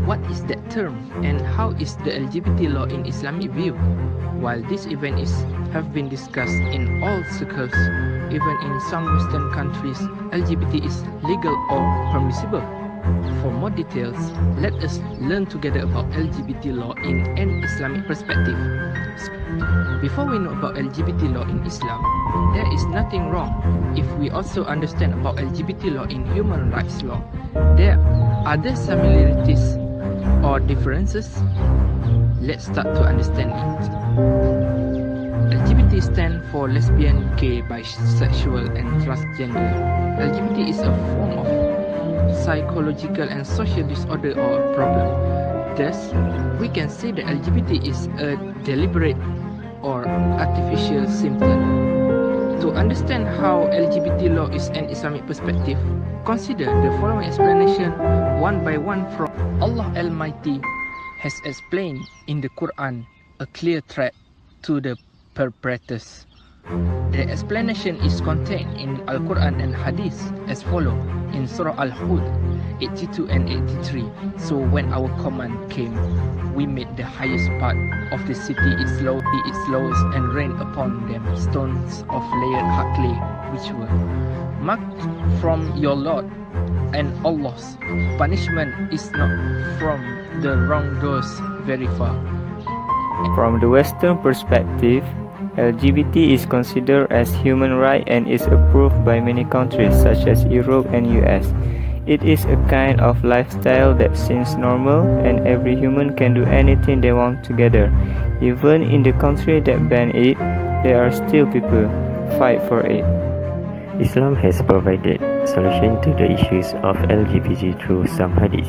What is that term and how is the LGBT law in Islamic view? While this event have been discussed in all circles, even in some Western countries, LGBT is legal or permissible. For more details, let us learn together about LGBT law in an Islamic perspective. Before we know about LGBT law in Islam, there is nothing wrong if we also understand about LGBT law in human rights law. Are there similarities or differences? Let's start to understand it. LGBT stands for lesbian, gay, bisexual, and transgender. LGBT is a form of psychological and social disorder or problem. Thus, we can say that LGBT is a deliberate or artificial symptom. To understand how LGBT law is an Islamic perspective, consider the following explanation one by one from Allah Almighty has explained in the Quran a clear threat to the perpetrators. The explanation is contained in Al-Quran and Hadith as follows in Surah Al-Hud 82 and 83. So when our command came, we made the highest part of the city its lowest and rained upon them stones of layered hard clay, which were marked from your Lord, and Allah's punishment is not from the wrongdoers very far. From the Western perspective, LGBT is considered as human right and is approved by many countries such as Europe and US. It is a kind of lifestyle that seems normal and every human can do anything they want together. Even in the country that ban it, there are still people fight for it. Islam has provided solution to the issues of LGBT through some hadith.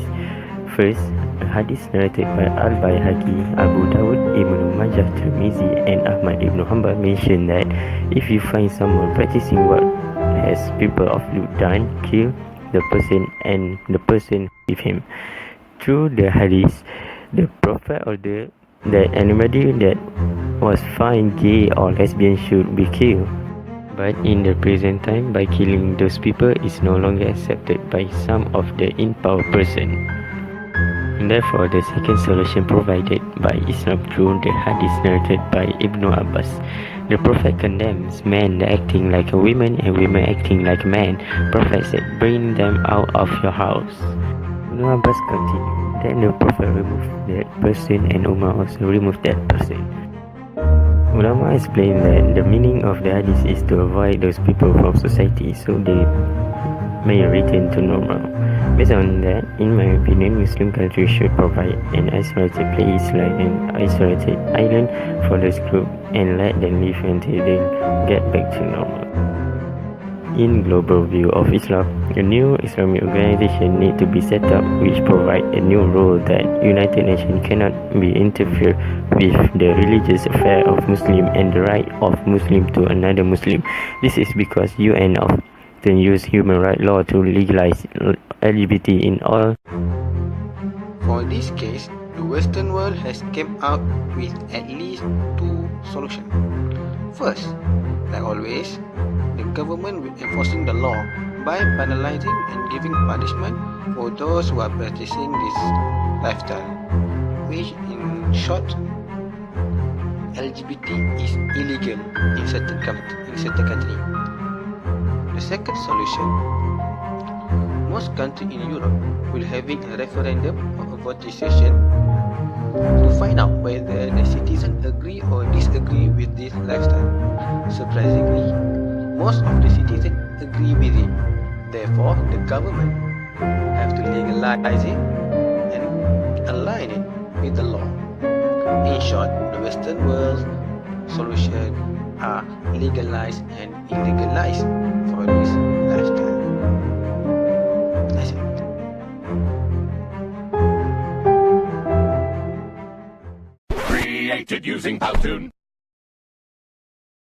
First, a hadith narrated by Al-Baihaqi, Abu Dawud, Ibn Majah, Tirmizi, and Ahmad ibn Hanbal mention that if you find someone practicing what has people of Lut done, kill the person and the person with him. Through the hadith, the Prophet ordered that anybody that was found gay or lesbian should be killed. But in the present time, by killing those people is no longer accepted by some of the in-power person. Therefore, the second solution provided by Islam through the hadith narrated by Ibn Abbas. The Prophet condemns men acting like a woman and women acting like men. Prophet said, bring them out of your house. Ibn Abbas continued, then the Prophet removed that person and Umar also removed that person. Ulama explained that the meaning of the hadith is to avoid those people from society so they may return to normal. Based on that, in my opinion, Muslim countries should provide an isolated place like an isolated island for this group and let them live until they get back to normal. In global view of Islam, a new Islamic organization need to be set up which provide a new rule that United Nations cannot be interfered with the religious affair of Muslim and the right of Muslim to another Muslim. This is because UN often use human rights law to legalize LGBT in all. For this case, the Western world has come out with at least two solutions. First, like always, the government will enforcing the law by penalizing and giving punishment for those who are practicing this lifestyle, which in short, LGBT is illegal in certain countries. The second solution, most countries in Europe will having a referendum or a voting session to find out whether the citizens agree or disagree with this lifestyle. Surprisingly, most of the citizens agree with it. Therefore, the government have to legalize it and align it with the law. In short, the Western world solution are legalized and illegalized for this lifestyle. That's it. Created using Powtoon.